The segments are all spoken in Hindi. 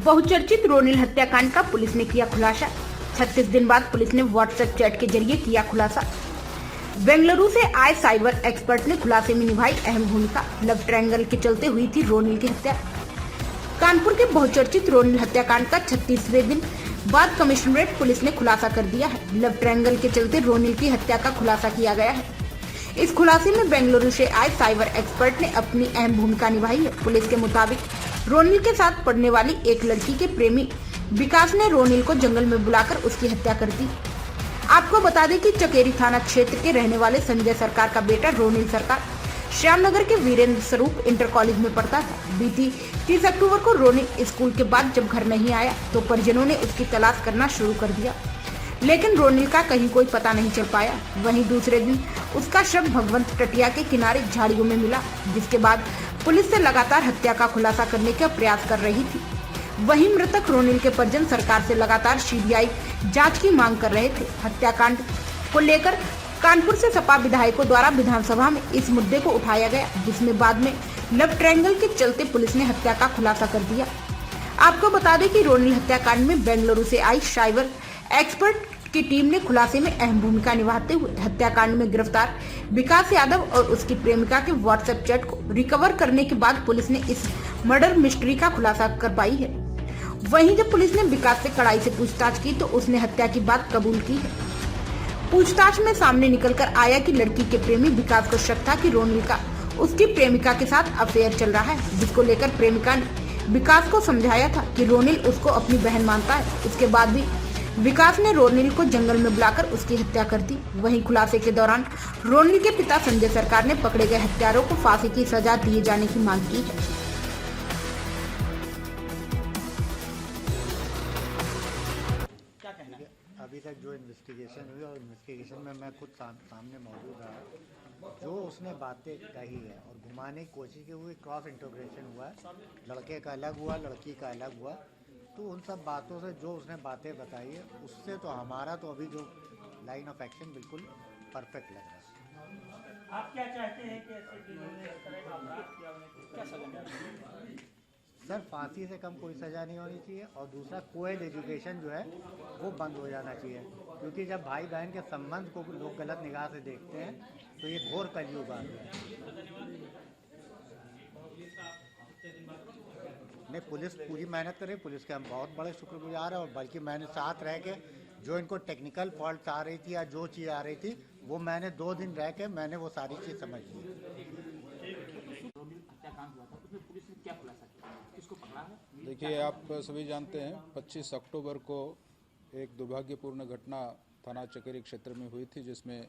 बहुचर्चित रोनिल हत्याकांड का पुलिस ने किया खुलासा। 36 दिन बाद पुलिस ने व्हाट्सएप चैट के जरिए किया खुलासा। बेंगलुरु से आए साइबर एक्सपर्ट ने खुलासे में निभाई अहम भूमिका। लव ट्रायंगल के चलते हुई थी रोनिल की हत्या। कानपुर के बहुचर्चित रोनिल हत्याकांड का 36वें दिन बाद कमिश्नरेट पुलिस ने खुलासा कर दिया है। लव ट्रायंगल के चलते रोनिल की हत्या का खुलासा किया गया है। इस खुलासे में बेंगलुरु से आए साइबर एक्सपर्ट ने अपनी अहम भूमिका निभाई है। पुलिस के मुताबिक रोनिल के साथ पढ़ने वाली एक लड़की के प्रेमी विकास ने रोनिल को जंगल में बुलाकर उसकी हत्या कर दी। आपको बता दें कि चकेरी थाना क्षेत्र के रहने वाले संजय सरकार का बेटा रोनिल सरकार श्यामनगर के वीरेंद्र स्वरूप इंटर कॉलेज में पढ़ता था। बीती 30 अक्टूबर को रोनिल स्कूल के बाद जब घर नहीं आया तो परिजनों ने उसकी तलाश करना शुरू कर दिया, लेकिन रोनिल का कहीं कोई पता नहीं चल पाया। वहीं दूसरे दिन उसका शव भगवंत टटिया के किनारे झाड़ियों में मिला, जिसके बाद पुलिस से लगातार हत्या का खुलासा करने का प्रयास कर रही थी। वहीं मृतक रोनिल के परिजन सरकार से लगातार सीबीआई जांच की मांग कर रहे थे। हत्याकांड को लेकर कानपुर से सपा विधायकों द्वारा विधानसभा में इस मुद्दे को उठाया गया, जिसमें बाद में लव ट्रायंगल के चलते पुलिस ने हत्या का खुलासा कर दिया। आपको बता दें कि रोनिल हत्याकांड में बेंगलुरु से आई साइबर एक्सपर्ट की टीम ने खुलासे में अहम भूमिका निभाते हुए हत्याकांड में गिरफ्तार विकास यादव और उसकी प्रेमिका के व्हाट्सएप चैट को रिकवर करने के बाद पुलिस ने इस मर्डर मिस्ट्री का खुलासा कर पाई है। वहीं जब पुलिस ने विकास से कड़ाई से पूछताछ की तो उसने हत्या की बात कबूल की है। पूछताछ में सामने निकलकर आया कि लड़की के प्रेमी विकास को शक था कि रोनिल का उसकी प्रेमिका के साथ अफेयर चल रहा है, जिसको लेकर प्रेमिका ने विकास को समझाया था कि रोनिल उसको अपनी बहन मानता है। उसके बाद भी विकास ने रोनिल को जंगल में बुलाकर उसकी हत्या कर दी। वहीं खुलासे के दौरान रोनिल के पिता संजय सरकार ने पकड़े गए हत्यारों को फांसी की सजा दिए जाने की मांग की है। अभी तक जो इन्वेस्टिगेशन हुई और इन्वेस्टिगेशन में मैं खुद सामने मौजूद रहा, जो उसने बातें कही है और घुमाने की कोशिश की हुई, क्रॉस इंटरप्रिटेशन हुआ है, लड़के का अलग हुआ, लड़की का अलग हुआ, तो उन सब बातों से जो उसने बातें बताई है उससे तो हमारा तो अभी जो लाइन ऑफ एक्शन बिल्कुल परफेक्ट लग रहा है। आप क्या चाहते हैं कि ऐसे जिन्होंने इस तरह का अपराध किया उन्हें क्या सजा मिलनी चाहिए? सर, फांसी से कम कोई सज़ा नहीं होनी चाहिए और दूसरा कोएड एजुकेशन जो है वो बंद हो जाना चाहिए, क्योंकि जब भाई बहन के संबंध को लोग गलत निगाह से देखते हैं तो ये घोर कलयुग आ गया है। नहीं, पुलिस पूरी मेहनत कर रही है, पुलिस के हम बहुत बड़े शुक्रगुजार हैं और बल्कि मैंने साथ रह के जो इनको टेक्निकल फॉल्ट आ रही थी या जो चीज़ आ रही थी वो मैंने 2 दिन रह के मैंने वो सारी चीज़ समझ ली। देखिए, आप सभी जानते हैं 25 अक्टूबर को एक दुर्भाग्यपूर्ण घटना थाना चकेरी क्षेत्र में हुई थी, जिसमें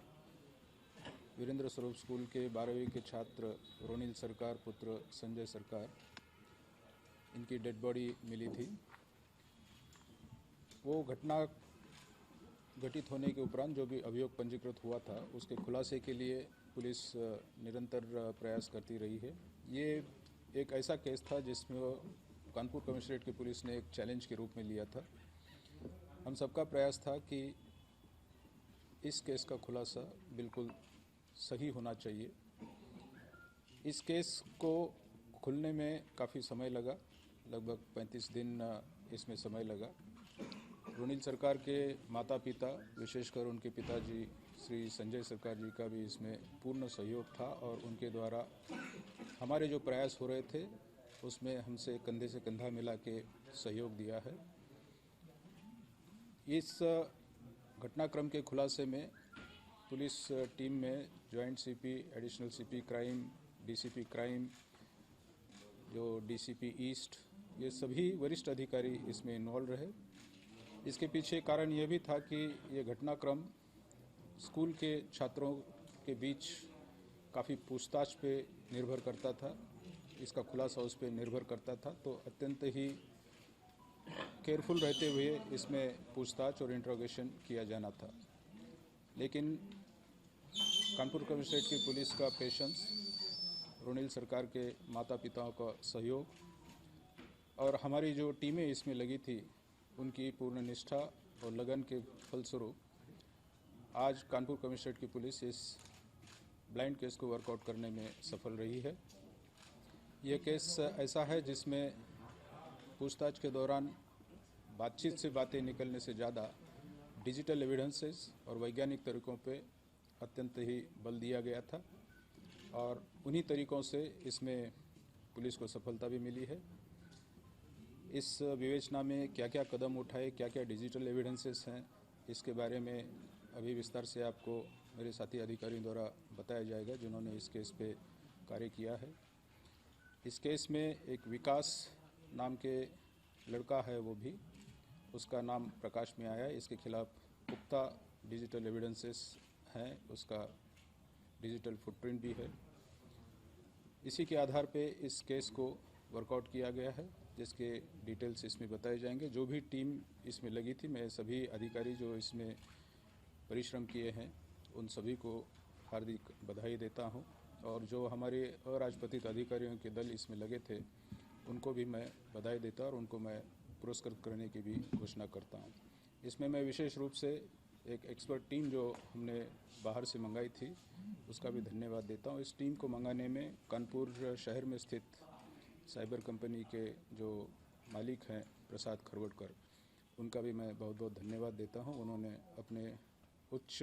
वीरेंद्र स्वरूप स्कूल के 12वीं के छात्र रोनिल सरकार पुत्र संजय सरकार, इनकी डेड बॉडी मिली थी। वो घटना घटित होने के उपरांत जो भी अभियोग पंजीकृत हुआ था उसके खुलासे के लिए पुलिस निरंतर प्रयास करती रही है। ये एक ऐसा केस था जिसमें कानपुर कमिश्नरेट की पुलिस ने एक चैलेंज के रूप में लिया था। हम सबका प्रयास था कि इस केस का खुलासा बिल्कुल सही होना चाहिए। इस केस को खुलने में काफ़ी समय लगा, लगभग 35 दिन इसमें समय लगा। रोनिल सरकार के माता पिता, विशेषकर उनके पिताजी श्री संजय सरकार जी का भी इसमें पूर्ण सहयोग था और उनके द्वारा हमारे जो प्रयास हो रहे थे उसमें हमसे कंधे से कंधा मिला के सहयोग दिया है। इस घटनाक्रम के खुलासे में पुलिस टीम में joint CP, additional CP crime, DCP crime, जो डीसीपी ईस्ट, ये सभी वरिष्ठ अधिकारी इसमें इन्वॉल्व रहे। इसके पीछे कारण ये भी था कि ये घटनाक्रम स्कूल के छात्रों के बीच काफ़ी पूछताछ पे निर्भर करता था, इसका खुलासा उस पर निर्भर करता था, तो अत्यंत ही केयरफुल रहते हुए इसमें पूछताछ और इंट्रोगेशन किया जाना था। लेकिन कानपुर कमिश्नरेट की पुलिस का पेशेंस, रोनिल सरकार के माता पिताओं का सहयोग और हमारी जो टीमें इसमें लगी थी उनकी पूर्ण निष्ठा और लगन के फलस्वरूप आज कानपुर कमिश्नरेट की पुलिस इस ब्लाइंड केस को वर्कआउट करने में सफल रही है। यह केस ऐसा है जिसमें पूछताछ के दौरान बातचीत से बातें निकलने से ज़्यादा डिजिटल एविडेंसेस और वैज्ञानिक तरीकों पे अत्यंत ही बल दिया गया था और उन्हीं तरीकों से इसमें पुलिस को सफलता भी मिली है। इस विवेचना में क्या क्या कदम उठाए, क्या क्या डिजिटल एविडेंसेस हैं, इसके बारे में अभी विस्तार से आपको मेरे साथी अधिकारियों द्वारा बताया जाएगा जिन्होंने इस केस पे कार्य किया है। इस केस में एक विकास नाम के लड़का है, वो भी उसका नाम प्रकाश में आया है। इसके खिलाफ पुख्ता डिजिटल एविडेंसेस हैं, उसका डिजिटल फुटप्रिंट भी है। इसी के आधार पे इस केस को वर्कआउट किया गया है, जिसके डिटेल्स इसमें बताए जाएंगे। जो भी टीम इसमें लगी थी, मैं सभी अधिकारी जो इसमें परिश्रम किए हैं उन सभी को हार्दिक बधाई देता हूं और जो हमारे अराजपत्रित अधिकारियों के दल इसमें लगे थे उनको भी मैं बधाई देता और उनको मैं पुरस्कृत करने की भी घोषणा करता हूं। इसमें मैं विशेष रूप से एक एक्सपर्ट टीम जो हमने बाहर से मंगाई थी उसका भी धन्यवाद देता हूं। इस टीम को मंगाने में कानपुर शहर में स्थित साइबर कंपनी के जो मालिक हैं प्रसाद खरवड़कर, उनका भी मैं बहुत बहुत धन्यवाद देता हूं। उन्होंने अपने उच्च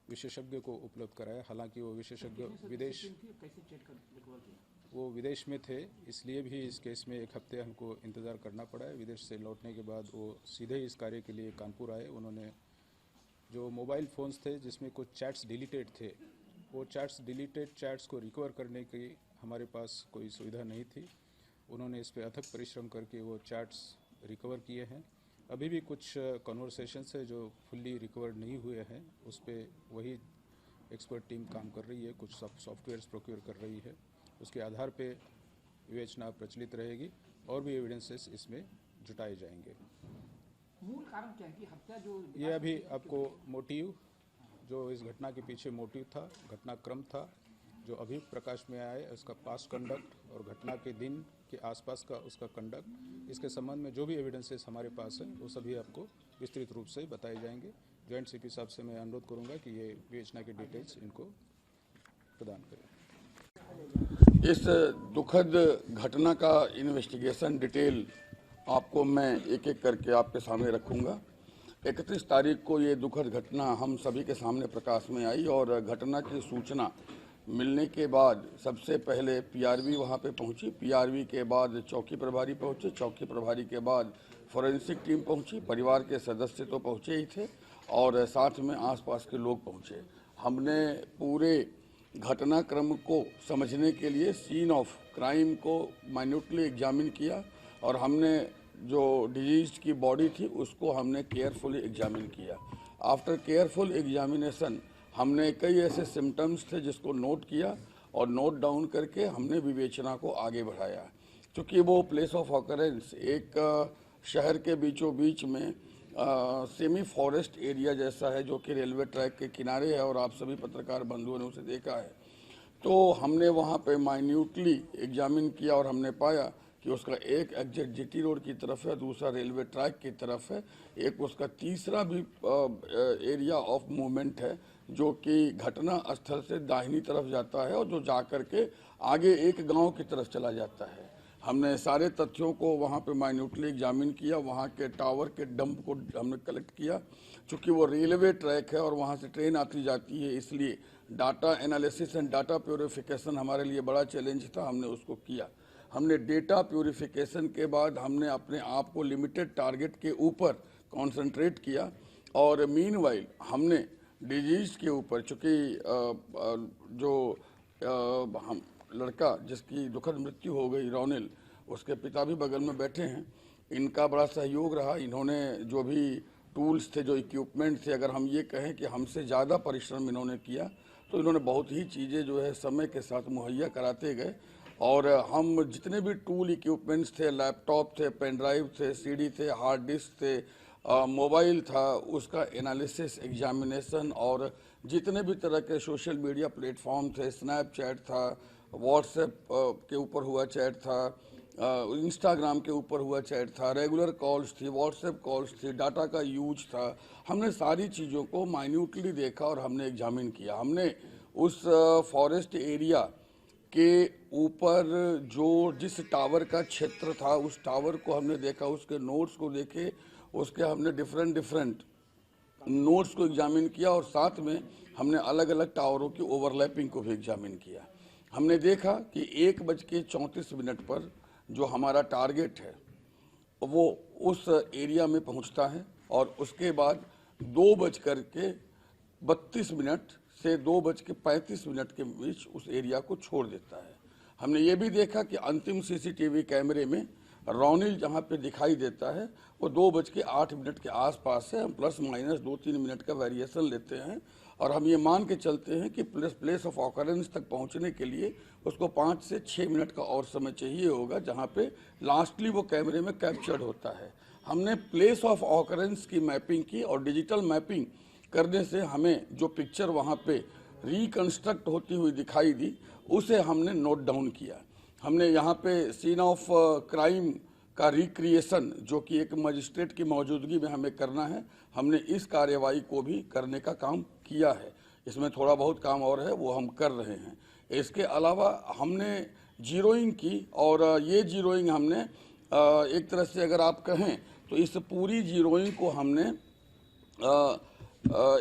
विशेषज्ञ को उपलब्ध कराया। हालांकि वो विशेषज्ञ विदेश में थे, इसलिए भी इस केस में एक हफ्ते हमको इंतज़ार करना पड़ा है। विदेश से लौटने के बाद वो सीधे इस कार्य के लिए कानपुर आए। उन्होंने जो मोबाइल फ़ोन्स थे जिसमें कुछ चैट्स डिलीटेड थे, वो डिलीटेड चैट्स को रिकवर करने की हमारे पास कोई सुविधा नहीं थी। उन्होंने इस पर अथक परिश्रम करके वो चैट्स रिकवर किए हैं। अभी भी कुछ कन्वर्सेशंस है जो फुल्ली रिकवर नहीं हुए हैं, उस पर वही एक्सपर्ट टीम काम कर रही है, कुछ सॉफ्टवेयर्स प्रोक्योर कर रही है। उसके आधार पे विवेचना प्रचलित रहेगी और भी एविडेंसेस इसमें जुटाए जाएंगे। मूल कारण क्या है कि हत्या जो ये अभी आपको मोटिव, जो इस घटना के पीछे मोटिव था, घटनाक्रम था, जो अभी प्रकाश में आया है, उसका पास्ट कंडक्ट और घटना के दिन के आसपास का उसका कंडक्ट, इसके संबंध में जो भी एविडेंसेस हमारे पास हैं वो सभी आपको विस्तृत रूप से बताए जाएंगे। जॉइंट सीपी साहब से मैं अनुरोध करूंगा कि ये विवेचना के डिटेल्स इनको प्रदान करें। इस दुखद घटना का इन्वेस्टिगेशन डिटेल आपको मैं एक एक करके आपके सामने रखूंगा। 31 तारीख को ये दुखद घटना हम सभी के सामने प्रकाश में आई और घटना की सूचना मिलने के बाद सबसे पहले पीआरवी वहाँ पे पहुँची, पीआरवी के बाद चौकी प्रभारी पहुँचे, चौकी प्रभारी के बाद फॉरेंसिक टीम पहुँची, परिवार के सदस्य तो पहुँचे ही थे और साथ में आसपास के लोग पहुँचे। हमने पूरे घटनाक्रम को समझने के लिए सीन ऑफ क्राइम को माइन्यूटली एग्जामिन किया और हमने जो डिजीज की बॉडी थी उसको हमने केयरफुली एग्जामिन किया। आफ्टर केयरफुल एग्जामिनेशन हमने कई ऐसे सिम्टम्स थे जिसको नोट किया और नोट डाउन करके हमने विवेचना को आगे बढ़ाया। क्योंकि वो प्लेस ऑफ ऑकरेंस एक शहर के बीचों बीच में सेमी फॉरेस्ट एरिया जैसा है जो कि रेलवे ट्रैक के किनारे है और आप सभी पत्रकार बंधुओं ने उसे देखा है। तो हमने वहाँ पे माइन्यूटली एग्जामिन किया और हमने पाया कि उसका एक एग्जिट जीटी रोड की तरफ है, दूसरा रेलवे ट्रैक की तरफ है, एक उसका तीसरा भी एरिया ऑफ मूवमेंट है जो कि घटना स्थल से दाहिनी तरफ जाता है और जो जाकर के आगे एक गांव की तरफ चला जाता है। हमने सारे तथ्यों को वहां पे माइन्यूटली एग्जामिन किया, वहां के टावर के डंप को हमने कलेक्ट किया। चूँकि वो रेलवे ट्रैक है और वहाँ से ट्रेन आती जाती है, इसलिए data analysis and data purification हमारे लिए बड़ा चैलेंज था, हमने उसको किया। हमने डेटा प्योरिफिकेशन के बाद हमने अपने आप को लिमिटेड टारगेट के ऊपर कॉन्सेंट्रेट किया और मीनवाइल हमने डिजीज के ऊपर, चूँकि जो हम लड़का जिसकी दुखद मृत्यु हो गई रोनिल, उसके पिता भी बगल में बैठे हैं, इनका बड़ा सहयोग रहा। इन्होंने जो भी टूल्स थे, जो इक्विपमेंट थे, अगर हम ये कहें कि हमसे ज़्यादा परिश्रम इन्होंने किया तो इन्होंने बहुत ही चीज़ें जो है समय के साथ मुहैया कराते गए और हम जितने भी टूल इक्विपमेंट्स थे, लैपटॉप थे, पेन ड्राइव थे, सीडी थे, हार्ड डिस्क थे, मोबाइल था, उसका एनालिसिस, एग्जामिनेशन और जितने भी तरह के सोशल मीडिया प्लेटफॉर्म थे, स्नैपचैट था, व्हाट्सएप के ऊपर हुआ चैट था, इंस्टाग्राम के ऊपर हुआ चैट था, रेगुलर कॉल्स थी, व्हाट्सएप कॉल्स थी, डाटा का यूज था, हमने सारी चीज़ों को माइन्यूटली देखा और हमने एग्जामिन किया। हमने उस फॉरेस्ट एरिया के ऊपर जो जिस टावर का क्षेत्र था उस टावर को हमने देखा, उसके नोट्स को देखे, उसके हमने डिफरेंट नोट्स को एग्जामिन किया और साथ में हमने अलग अलग टावरों की ओवरलैपिंग को भी एग्जामिन किया। हमने देखा कि 1:34 पर जो हमारा टारगेट है वो उस एरिया में पहुंचता है और उसके बाद 2:32 से 2:35 के बीच उस एरिया को छोड़ देता है। हमने ये भी देखा कि अंतिम सीसीटीवी कैमरे में रोनिल जहां पे दिखाई देता है वो 2:08 के आसपास है। हम प्लस माइनस 2-3 मिनट का वेरिएशन लेते हैं और हम ये मान के चलते हैं कि प्लेस ऑफ ऑकरेंस तक पहुंचने के लिए उसको 5 से 6 मिनट का और समय चाहिए होगा, जहां पे लास्टली वो कैमरे में कैप्चर्ड होता है। हमने प्लेस ऑफ ऑकरेंस की मैपिंग की और डिजिटल मैपिंग करने से हमें जो पिक्चर वहाँ पे रिकन्स्ट्रक्ट होती हुई दिखाई दी उसे हमने नोट डाउन किया। हमने यहाँ पे सीन ऑफ क्राइम का रिक्रिएशन जो कि एक मजिस्ट्रेट की मौजूदगी में हमें करना है, हमने इस कार्यवाही को भी करने का काम किया है। इसमें थोड़ा बहुत काम और है वो हम कर रहे हैं। इसके अलावा हमने जीरोइंग की और ये जीरोइंग हमने एक तरह से अगर आप कहें तो इस पूरी जीरोइंग को हमने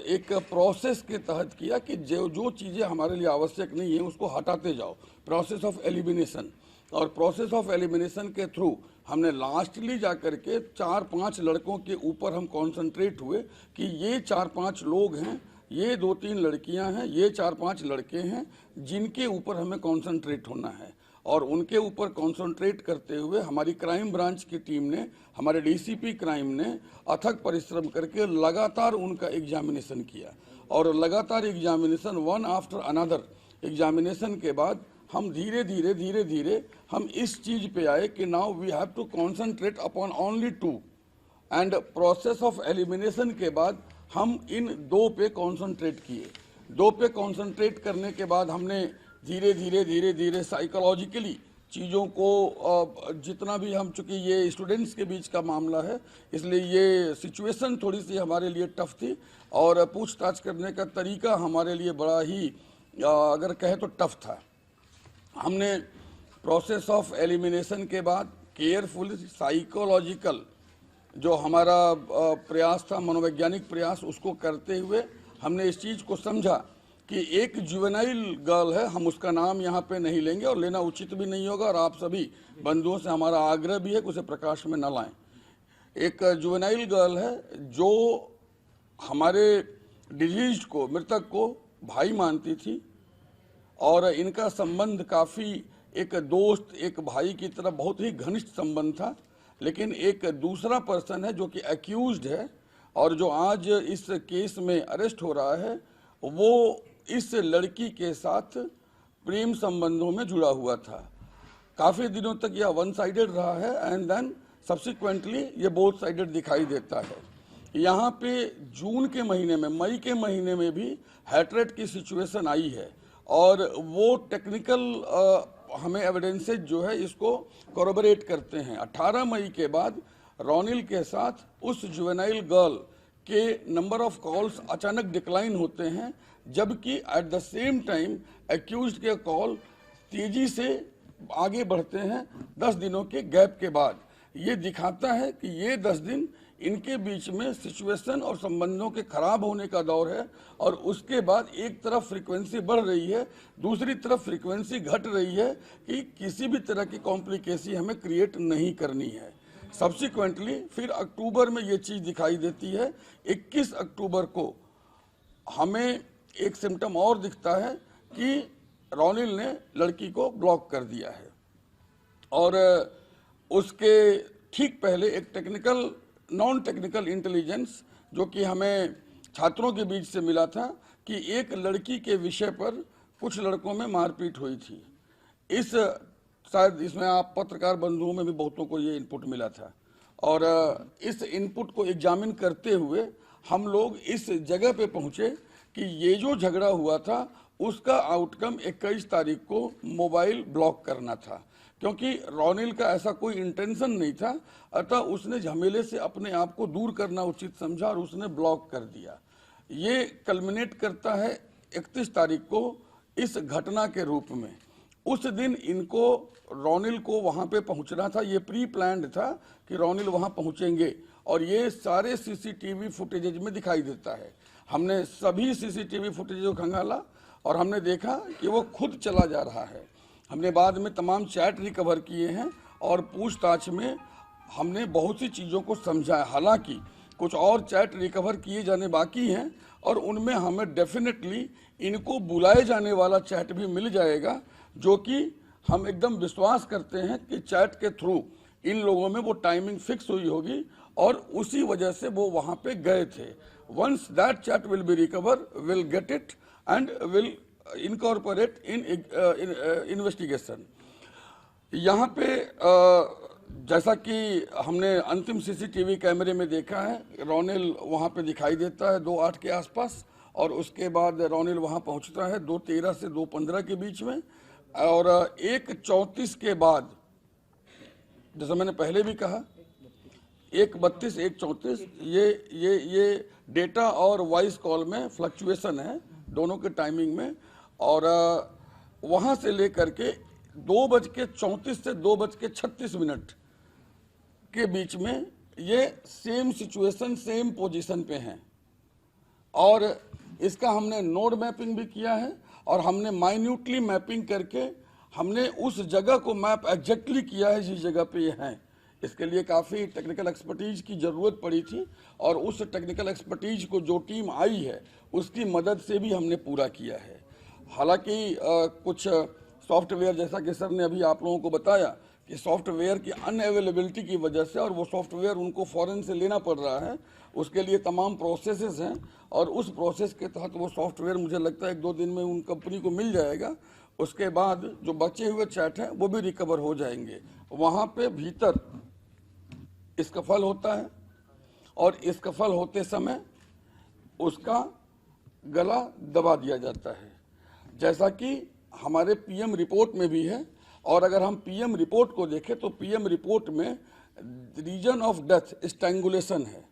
एक प्रोसेस के तहत किया कि जो चीज़ें हमारे लिए आवश्यक नहीं है उसको हटाते जाओ, प्रोसेस ऑफ एलिमिनेशन। और प्रोसेस ऑफ एलिमिनेशन के थ्रू हमने लास्टली जा कर के 4-5 लड़कों के ऊपर हम कॉन्सेंट्रेट हुए कि ये 4-5 लोग हैं, ये 2-3 लड़कियां हैं, ये 4-5 लड़के हैं जिनके ऊपर हमें कॉन्सेंट्रेट होना है। और उनके ऊपर कॉन्सेंट्रेट करते हुए हमारी क्राइम ब्रांच की टीम ने, हमारे डीसीपी क्राइम ने अथक परिश्रम करके लगातार उनका एग्जामिनेशन किया और लगातार examination one after another examination के बाद हम धीरे धीरे हम इस चीज पे आए कि now we have to concentrate upon only 2 and process of elimination के बाद हम इन 2 पे कॉन्सेंट्रेट किए। 2 पे कॉन्सेंट्रेट करने के बाद हमने धीरे धीरे साइकोलॉजिकली चीज़ों को जितना भी हम, चूँकि ये स्टूडेंट्स के बीच का मामला है इसलिए ये सिचुएशन थोड़ी सी हमारे लिए टफ थी और पूछताछ करने का तरीका हमारे लिए बड़ा ही अगर कहे तो टफ था। हमने प्रोसेस ऑफ एलिमिनेशन के बाद केयरफुल साइकोलॉजिकल जो हमारा प्रयास था, मनोवैज्ञानिक प्रयास, उसको करते हुए हमने इस चीज़ को समझा कि एक जुवेनाइल गर्ल है, हम उसका नाम यहाँ पे नहीं लेंगे और लेना उचित भी नहीं होगा और आप सभी बंधुओं से हमारा आग्रह भी है कि उसे प्रकाश में न लाएं। एक जुवेनाइल गर्ल है जो हमारे डिजीज को, मृतक को भाई मानती थी और इनका संबंध काफ़ी एक दोस्त, एक भाई की तरह बहुत ही घनिष्ठ संबंध था। लेकिन एक दूसरा पर्सन है जो कि एक्यूज्ड है और जो आज इस केस में अरेस्ट हो रहा है, वो इस लड़की के साथ प्रेम संबंधों में जुड़ा हुआ था। काफ़ी दिनों तक यह वन साइडेड रहा है एंड देन सब्सिक्वेंटली ये बोथ साइडेड दिखाई देता है। यहाँ पे जून के महीने में, मई के महीने में भी हेट्रेट की सिचुएशन आई है और वो टेक्निकल हमें एविडेंसेज जो है इसको कोरोबरेट करते हैं। 18 मई के बाद रोनिल के साथ उस जुवेनाइल गर्ल के नंबर ऑफ कॉल्स अचानक डिक्लाइन होते हैं, जबकि at the same time accused के कॉल तेजी से आगे बढ़ते हैं 10 दिनों के गैप के बाद। ये दिखाता है कि ये 10 दिन इनके बीच में सिचुएशन और संबंधों के खराब होने का दौर है और उसके बाद एक तरफ फ्रीक्वेंसी बढ़ रही है, दूसरी तरफ फ्रीक्वेंसी घट रही है कि किसी भी तरह की कॉम्प्लिकेसी हमें क्रिएट नहीं करनी है। सब्सिक्वेंटली फिर अक्टूबर में ये चीज़ दिखाई देती है। 21 अक्टूबर को हमें एक सिम्टम और दिखता है कि रोनिल ने लड़की को ब्लॉक कर दिया है और उसके ठीक पहले एक टेक्निकल, नॉन टेक्निकल इंटेलिजेंस जो कि हमें छात्रों के बीच से मिला था कि एक लड़की के विषय पर कुछ लड़कों में मारपीट हुई थी। इस शायद इसमें आप पत्रकार बंधुओं में भी बहुतों को ये इनपुट मिला था और इस इनपुट को एग्जामिन करते हुए हम लोग इस जगह पे पहुंचे कि ये जो झगड़ा हुआ था उसका आउटकम 21 तारीख को मोबाइल ब्लॉक करना था, क्योंकि रोनिल का ऐसा कोई इंटेंशन नहीं था, अतः उसने झमेले से अपने आप को दूर करना उचित समझा और उसने ब्लॉक कर दिया। ये कल्मिनेट करता है 31 तारीख को इस घटना के रूप में। उस दिन इनको रोनिल को वहां पे पहुंचना था, ये प्री प्लान्ड था कि रोनिल वहां पहुंचेंगे और ये सारे सीसीटीवी फुटेजेज में दिखाई देता है। हमने सभी सीसीटीवी फुटेज को खंगाला और हमने देखा कि वो खुद चला जा रहा है। हमने बाद में तमाम चैट रिकवर किए हैं और पूछताछ में हमने बहुत सी चीज़ों को समझा है। हालांकि कुछ और चैट रिकवर किए जाने बाकी हैं और उनमें हमें डेफिनेटली इनको बुलाए जाने वाला चैट भी मिल जाएगा, जो कि हम एकदम विश्वास करते हैं कि चैट के थ्रू इन लोगों में वो टाइमिंग फिक्स हुई होगी और उसी वजह से वो वहाँ पे गए थे। Once that chat will be recover, will get it and will incorporate in investigation. यहाँ पे जैसा कि हमने अंतिम सीसीटीवी कैमरे में देखा है, रोनिल वहाँ पे दिखाई देता है 2:08 के आसपास और उसके बाद रोनिल वहाँ पहुँचता है 2:13 से 2:15 के बीच में और 1:34 के बाद, जैसा मैंने पहले भी कहा, 1:32 1:34 ये डेटा और वॉइस कॉल में फ्लक्चुएशन है दोनों के टाइमिंग में। और वहाँ से लेकर के 2:34 से 2:36 के बीच में ये सेम सिचुएशन सेम पोजीशन पे हैं और इसका हमने नोड मैपिंग भी किया है और हमने माइन्यूटली मैपिंग करके हमने उस जगह को मैप एग्जैक्टली किया है जिस जगह पे ये हैं। इसके लिए काफ़ी टेक्निकल एक्सपर्टीज की ज़रूरत पड़ी थी और उस टेक्निकल एक्सपर्टीज को जो टीम आई है उसकी मदद से भी हमने पूरा किया है। हालांकि कुछ सॉफ्टवेयर, जैसा कि सर ने अभी आप लोगों को बताया कि सॉफ्टवेयर की अनअवेलेबिलिटी की वजह से और वो सॉफ्टवेयर उनको फॉरेन से लेना पड़ रहा है, उसके लिए तमाम प्रोसेसेस हैं और उस प्रोसेस के तहत वो सॉफ्टवेयर मुझे लगता है 1-2 दिन में उन कंपनी को मिल जाएगा। उसके बाद जो बचे हुए चैट हैं वो भी रिकवर हो जाएंगे। वहाँ पे भीतर स्कफल होता है और स्कफल होते समय उसका गला दबा दिया जाता है, जैसा कि हमारे पीएम रिपोर्ट में भी है। और अगर हम पीएम रिपोर्ट को देखें तो पीएम रिपोर्ट में रीजन ऑफ डेथ स्ट्रैंगुलेशन है,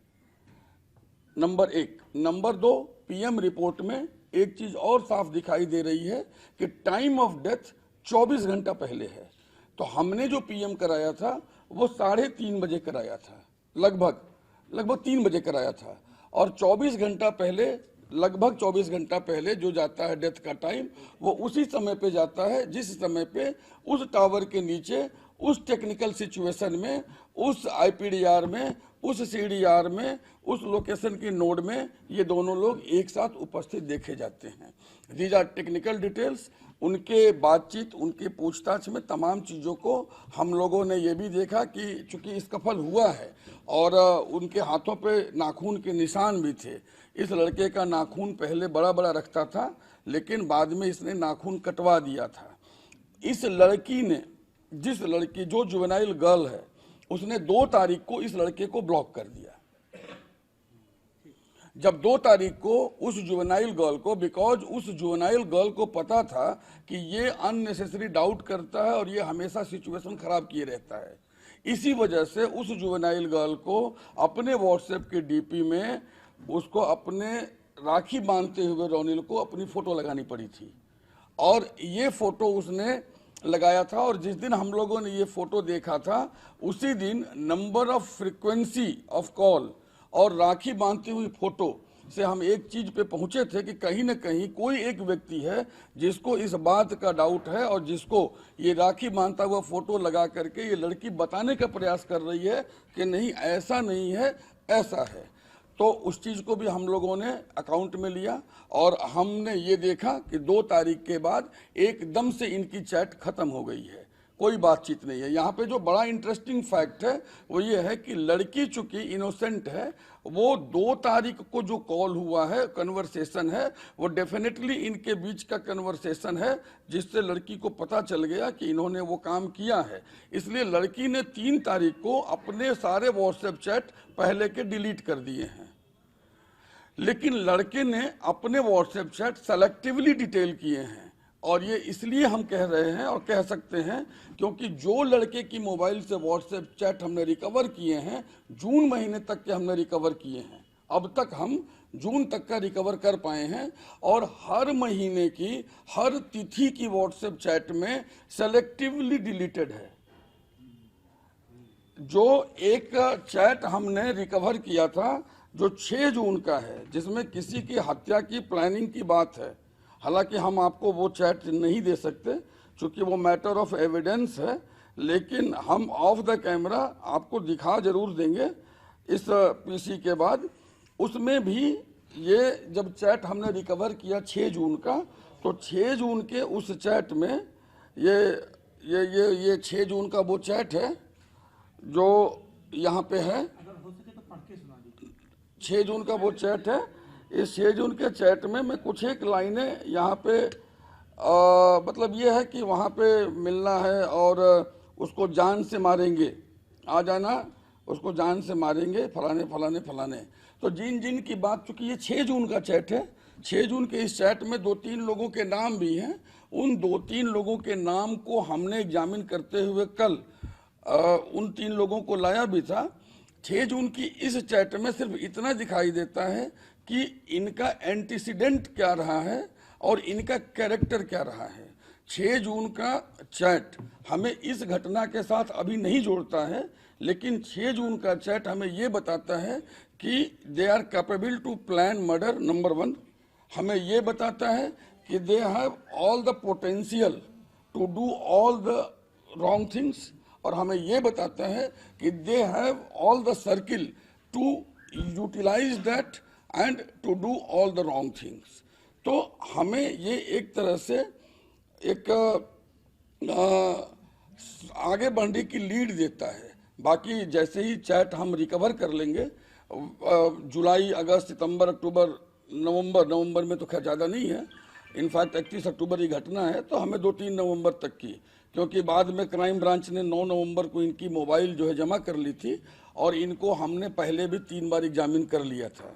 नंबर 1। नंबर 2, पीएम रिपोर्ट में एक चीज और साफ दिखाई दे रही है कि टाइम ऑफ डेथ 24 घंटा पहले है। तो हमने जो पीएम कराया था वो 3:30 बजे कराया था, लगभग 3 बजे कराया था और 24 घंटा पहले, लगभग 24 घंटा पहले जो जाता है डेथ का टाइम, वो उसी समय पे जाता है जिस समय पे उस टावर के नीचे, उस टेक्निकल सिचुएशन में, उस आईपीडीआर में, उस सीडीआर में, उस लोकेशन की नोड में ये दोनों लोग एक साथ उपस्थित देखे जाते हैं। These are technical details. उनके बातचीत, उनकी पूछताछ में तमाम चीज़ों को हम लोगों ने ये भी देखा कि चूंकि स्कफल हुआ है और उनके हाथों पे नाखून के निशान भी थे। इस लड़के का नाखून पहले बड़ा बड़ा रखता था लेकिन बाद में इसने नाखून कटवा दिया था। इस लड़की ने, जिस लड़की जो जुवेनाइल गर्ल है, उसने 2 तारीख को इस लड़के को ब्लॉक कर दिया। जब 2 तारीख को उस जुवेनाइल गर्ल को, बिकॉज उस जुवेनाइल गर्ल को पता था कि ये अननेसेसरी डाउट करता है और ये हमेशा सिचुएशन खराब किए रहता है, इसी वजह से उस जुवेनाइल गर्ल को अपने व्हाट्सएप के डीपी में उसको अपने राखी बांधते हुए रोनिल को अपनी फोटो लगानी पड़ी थी और ये फोटो उसने लगाया था। और जिस दिन हम लोगों ने ये फोटो देखा था उसी दिन number of frequency of call और राखी बांधती हुई फोटो से हम एक चीज पे पहुंचे थे कि कहीं न कहीं कोई एक व्यक्ति है जिसको इस बात का डाउट है और जिसको ये राखी बांधता हुआ फोटो लगा करके ये लड़की बताने का प्रयास कर रही है कि नहीं ऐसा नहीं है, ऐसा है। तो उस चीज़ को भी हम लोगों ने अकाउंट में लिया और हमने ये देखा कि 2 तारीख के बाद एकदम से इनकी चैट खत्म हो गई है, कोई बातचीत नहीं है। यहाँ पे जो बड़ा इंटरेस्टिंग फैक्ट है वो ये है कि लड़की चूंकि इनोसेंट है, वो 2 तारीख को जो कॉल हुआ है, कन्वर्सेशन है, वो डेफिनेटली इनके बीच का कन्वर्सेशन है जिससे लड़की को पता चल गया कि इन्होंने वो काम किया है। इसलिए लड़की ने 3 तारीख को अपने सारे व्हाट्सएप चैट पहले के डिलीट कर दिए हैं, लेकिन लड़के ने अपने व्हाट्सएप चैट सेलेक्टिवली डिटेल किए हैं। और ये इसलिए हम कह रहे हैं और कह सकते हैं क्योंकि जो लड़के की मोबाइल से व्हाट्सएप चैट हमने रिकवर किए हैं, जून महीने तक के हमने रिकवर किए हैं, अब तक हम जून तक का रिकवर कर पाए हैं। और हर महीने की हर तिथि की व्हाट्सएप चैट में सेलेक्टिवली डिलीटेड है। जो एक चैट हमने रिकवर किया था जो 6 जून का है, जिसमें किसी की हत्या की प्लानिंग की बात है, हालांकि हम आपको वो चैट नहीं दे सकते क्योंकि वो मैटर ऑफ एविडेंस है, लेकिन हम ऑफ द कैमरा आपको दिखा जरूर देंगे इस पीसी के बाद। उसमें भी ये जब चैट हमने रिकवर किया 6 जून का, तो 6 जून के उस चैट में ये 6 जून का वो चैट है जो यहाँ पे है। 6 जून का वो चैट है। इस 6 जून के चैट में मैं कुछ एक लाइनें यहाँ पे मतलब ये है कि वहाँ पे मिलना है और उसको जान से मारेंगे, आ जाना, उसको जान से मारेंगे, फलाने फलाने फलाने। तो जिन जिन की बात, चूंकि ये 6 जून का चैट है, 6 जून के इस चैट में 2-3 लोगों के नाम भी हैं। उन 2-3 लोगों के नाम को हमने एग्जामिन करते हुए कल उन 3 लोगों को लाया भी था। 6 जून की इस चैट में सिर्फ इतना दिखाई देता है कि इनका एंटीसीडेंट क्या रहा है और इनका कैरेक्टर क्या रहा है। 6 जून का चैट हमें इस घटना के साथ अभी नहीं जोड़ता है, लेकिन 6 जून का चैट हमें ये बताता है कि they are capable to plan murder, number 1। हमें ये बताता है कि they have all the potential to do all the wrong things, और हमें ये बताता है कि they have all the circle to utilise that and to do all the wrong things. तो हमें ये एक तरह से एक आगे बढ़ने की लीड देता है। बाकी जैसे ही चैट हम रिकवर कर लेंगे, जुलाई, अगस्त, सितंबर, अक्टूबर, नवंबर में तो खैर ज़्यादा नहीं है, इनफैक्ट 31 अक्टूबर की घटना है, तो हमें 2-3 नवंबर तक की, क्योंकि बाद में क्राइम ब्रांच ने 9 नवंबर को इनकी मोबाइल जो है जमा कर ली थी और इनको हमने पहले भी 3 बार एग्जामिन कर लिया था।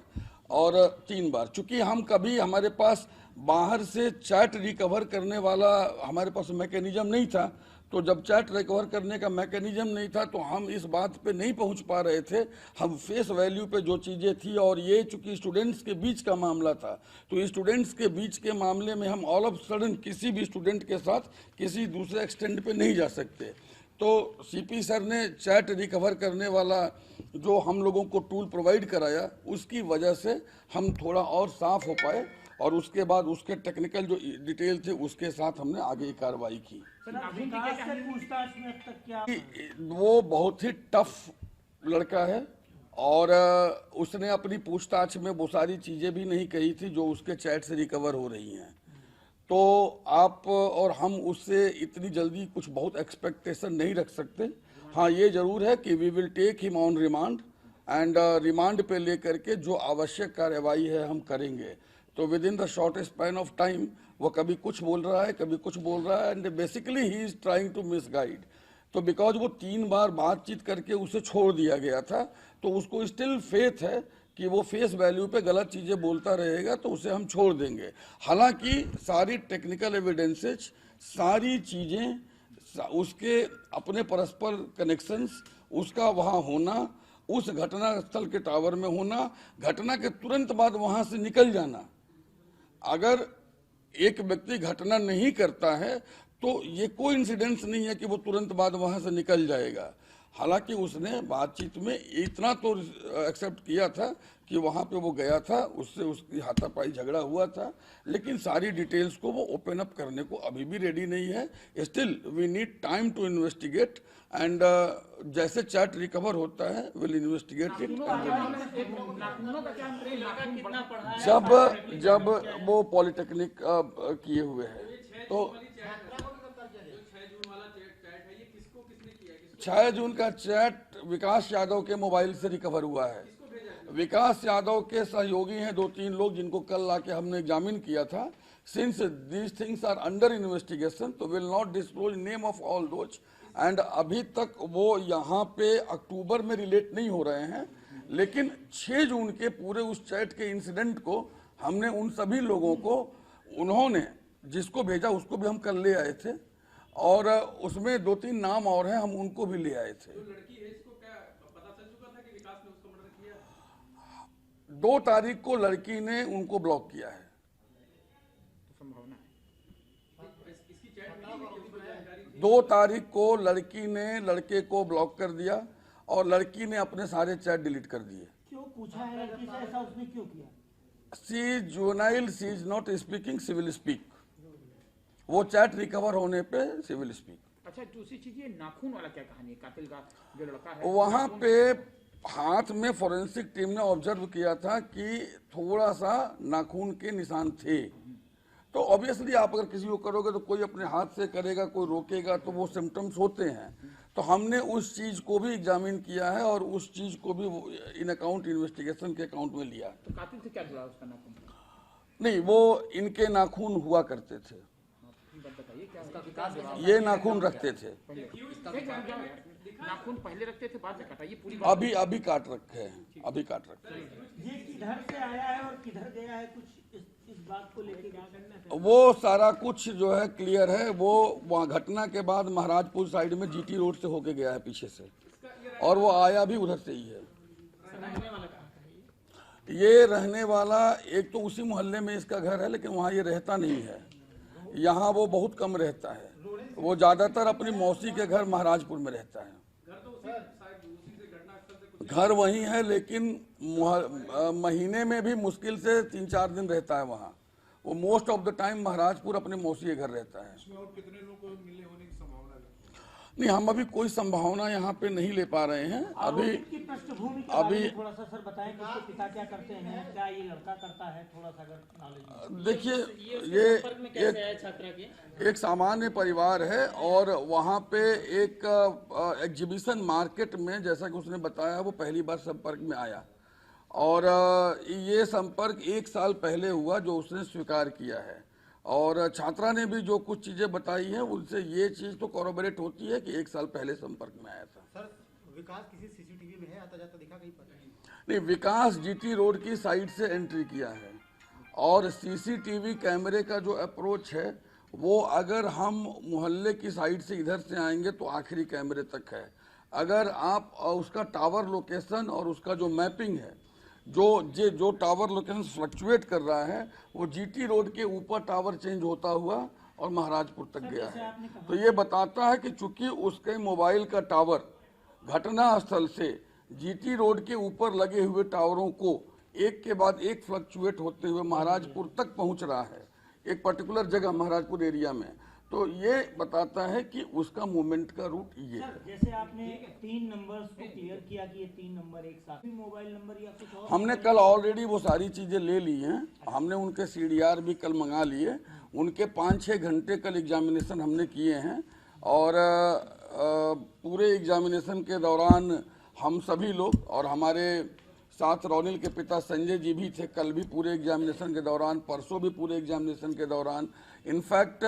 और 3 बार, चूंकि हम कभी हमारे पास बाहर से चैट रिकवर करने वाला हमारे पास मैकेनिज्म नहीं था, तो जब चैट रिकवर करने का मैकेनिज्म नहीं था तो हम इस बात पे नहीं पहुंच पा रहे थे। हम फेस वैल्यू पे जो चीज़ें थी, और ये चूंकि स्टूडेंट्स के बीच का मामला था, तो स्टूडेंट्स के बीच के मामले में हम ऑल ऑफ सडन किसी भी स्टूडेंट के साथ किसी दूसरे एक्सटेंड पे नहीं जा सकते। तो सीपी सर ने चैट रिकवर करने वाला जो हम लोगों को टूल प्रोवाइड कराया, उसकी वजह से हम थोड़ा और साफ हो पाए, और उसके बाद उसके टेक्निकल जो डिटेल थे उसके साथ हमने आगे की कार्रवाई की। पूछताछ में अब तक क्या? वो बहुत ही टफ लड़का है और उसने अपनी पूछताछ में वो सारी चीज़ें भी नहीं कही थी जो उसके चैट से रिकवर हो रही हैं। तो आप और हम उससे इतनी जल्दी कुछ बहुत एक्सपेक्टेशन नहीं रख सकते। हाँ, ये जरूर है कि we will take him on remand, and remand पे लेकर के जो आवश्यक कार्रवाई है हम करेंगे। तो with in the shortest span of time वो कभी कुछ बोल रहा है, कभी कुछ बोल रहा है, and basically he is trying to misguide. तो बिकॉज वो 3 बार बातचीत करके उसे छोड़ दिया गया था, तो उसको स्टिल फेथ है कि वो फेस वैल्यू पे गलत चीज़ें बोलता रहेगा, तो उसे हम छोड़ देंगे। हालांकि सारी टेक्निकल एविडेंसेस, सारी चीज़ें, उसके अपने परस्पर कनेक्शंस, उसका वहाँ होना, उस घटना स्थल के टावर में होना, घटना के तुरंत बाद वहाँ से निकल जाना। अगर एक व्यक्ति घटना नहीं करता है तो ये कोई इंसिडेंस नहीं है कि वो तुरंत बाद वहाँ से निकल जाएगा। हालांकि उसने बातचीत में इतना तो एक्सेप्ट किया था कि वहाँ पे वो गया था, उससे उसकी हाथापाई झगड़ा हुआ था, लेकिन सारी डिटेल्स को वो ओपन अप करने को अभी भी रेडी नहीं है। Still we need time to investigate, and जैसे चैट रिकवर होता है विल इन्वेस्टिगेट इट। जब वो पॉलिटेक्निक किए हुए हैं, तो 6 जून का चैट विकास यादव के मोबाइल से रिकवर हुआ है। विकास यादव के सहयोगी हैं 2-3 लोग जिनको कल लाके हमने एग्जामिन किया था। Since these things are under investigation, तो will not disclose name of all those, and अभी तक वो यहाँ पे अक्टूबर में रिलेट नहीं हो रहे हैं, लेकिन 6 जून के पूरे उस चैट के इंसिडेंट को हमने उन सभी लोगों को, उन्होंने जिसको भेजा उसको भी हम कल ले आए थे, और उसमें 2-3 नाम और हैं, हम उनको भी ले आए थे। जो लड़की है, इसको क्या पता चल चुका था कि विकास ने उसको मर्डर किया? 2 तारीख को लड़की ने उनको ब्लॉक किया है। संभावना है 2 तारीख को लड़की ने लड़के को ब्लॉक कर दिया और लड़की ने अपने सारे चैट डिलीट कर दिए। क्यों पूछा है लड़की से, ऐसा उसने क्यों किया? She juvenile, she is not speaking civil speak. वो चैट रिकवर होने पे सिविल स्पीक। अच्छा, दूसरी चीज ये नाखून वाला क्या कहानी है? कातिल का जो लड़का है वहां पे हाथ में फोरेंसिक टीम ने ऑब्जर्व किया था कि थोड़ा सा नाखून के निशान थे। तो ऑब्वियसली आप अगर किसी को करोगे तो कोई अपने हाथ से करेगा, कोई रोकेगा, तो वो सिम्टम्स होते हैं। तो हमने उस चीज को भी एग्जामिन किया है और उस चीज को भी इन अकाउंट इन्वेस्टिगेशन के अकाउंट में लिया। तो कातिल से क्या जुड़ा उसका नाखून? नहीं, वो इनके नाखून हुआ करते थे, बताइए क्या उसका विकास ये नाखून रखते थे। नाखून पहले रखते थे, बाद में काटा? ये पूरी अभी काट रखे हैं, अभी काट रखे हैं। ये किधर से आया है और किधर गया है, कुछ इस बात को लेके क्या करना है? वो सारा कुछ जो है क्लियर है। वो वहाँ घटना के बाद महाराजपुर साइड में जीटी रोड से होके गया है पीछे से, और वो आया भी उधर से ही है। ये रहने वाला एक तो उसी मोहल्ले में इसका घर है, लेकिन वहाँ ये रहता नहीं है। यहाँ वो बहुत कम रहता है। वो ज्यादातर अपनी मौसी के घर महाराजपुर में रहता है। घर वहीं है, लेकिन महीने में भी मुश्किल से 3-4 दिन रहता है वहाँ। वो most of the time Maharajpur अपने मौसी के घर रहता है। कितने लोगों को मिलने होने की संभावना है? नहीं, हम अभी कोई संभावना यहाँ पे नहीं ले पा रहे हैं अभी। की पृष्ठभूमि के बारे में थोड़ा सा सर बताएं कि उसके पिता क्या करते हैं, क्या ये लड़का करता है, थोड़ा सा अगर नॉलेज। देखिए, ये एक सामान्य परिवार है और वहाँ पे एक एग्जीबिशन मार्केट में, जैसा कि उसने बताया, वो पहली बार संपर्क में आया। और ये संपर्क 1 साल पहले हुआ, जो उसने स्वीकार किया है। और छात्रा ने भी जो कुछ चीजें बताई हैं, उनसे ये चीज तो कॉरोबोरेट होती है कि 1 साल पहले संपर्क में आया था। सर, विकास किसी सीसीटीवी में है, आता जाता दिखा कहीं पर? नहीं, विकास जीटी रोड की साइड से एंट्री किया है और सीसीटीवी कैमरे का जो अप्रोच है वो अगर हम मोहल्ले की साइड से इधर से आएंगे तो आखिरी कैमरे तक है। अगर आप उसका टावर लोकेशन और उसका जो मैपिंग है, जो टावर लोकेशन फ्लक्चुएट कर रहा है, वो जीटी रोड के ऊपर टावर चेंज होता हुआ और महाराजपुर तक गया है। तो ये बताता है कि चूंकि उसके मोबाइल का टावर घटना स्थल से जीटी रोड के ऊपर लगे हुए टावरों को एक के बाद एक फ्लक्चुएट होते हुए महाराजपुर तक पहुंच रहा है, एक पर्टिकुलर जगह महाराजपुर एरिया में, तो ये बताता है कि उसका मूवमेंट का रूट ये है। जैसे आपने 3 नंबर्स को क्लियर किया कि ये 3 नंबर एक साथ, मोबाइल नंबर या कुछ और? हमने कल ऑलरेडी वो सारी चीजें ले ली हैं। हमने उनके सीडीआर भी कल मंगा लिए। उनके 5-6 घंटे कल एग्जामिनेशन हमने किए हैं और पूरे एग्जामिनेशन के दौरान हम सभी लोग और हमारे साथ रोनिल के पिता संजय जी भी थे, कल भी पूरे एग्जामिनेशन के दौरान, परसों भी पूरे एग्जामिनेशन के दौरान। इनफैक्ट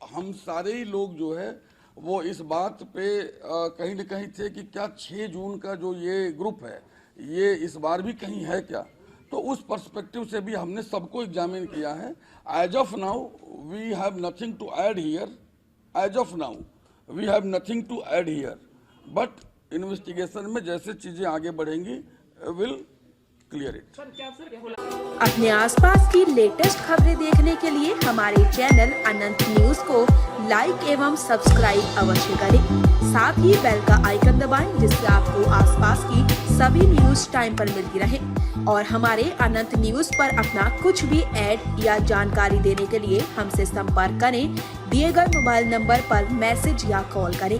हम सारे ही लोग जो है वो इस बात पे कहीं न कहीं थे कि क्या 6 जून का जो ये ग्रुप है ये इस बार भी कहीं है क्या। तो उस पर्सपेक्टिव से भी हमने सबको एग्जामिन किया है। As of now we have nothing to add here, as of now we have nothing to add here, but investigation में जैसे चीजें आगे बढ़ेंगी विल क्लियर इट। अपने आसपास की लेटेस्ट खबरें देखने के लिए हमारे चैनल अनंत न्यूज को लाइक एवं सब्सक्राइब अवश्य करें। साथ ही बेल का आइकन दबाएं, जिससे आपको आसपास की सभी न्यूज टाइम पर मिलती रहे। और हमारे अनंत न्यूज पर अपना कुछ भी ऐड या जानकारी देने के लिए हमसे संपर्क करें। दिए गए मोबाइल नंबर पर मैसेज या कॉल करें।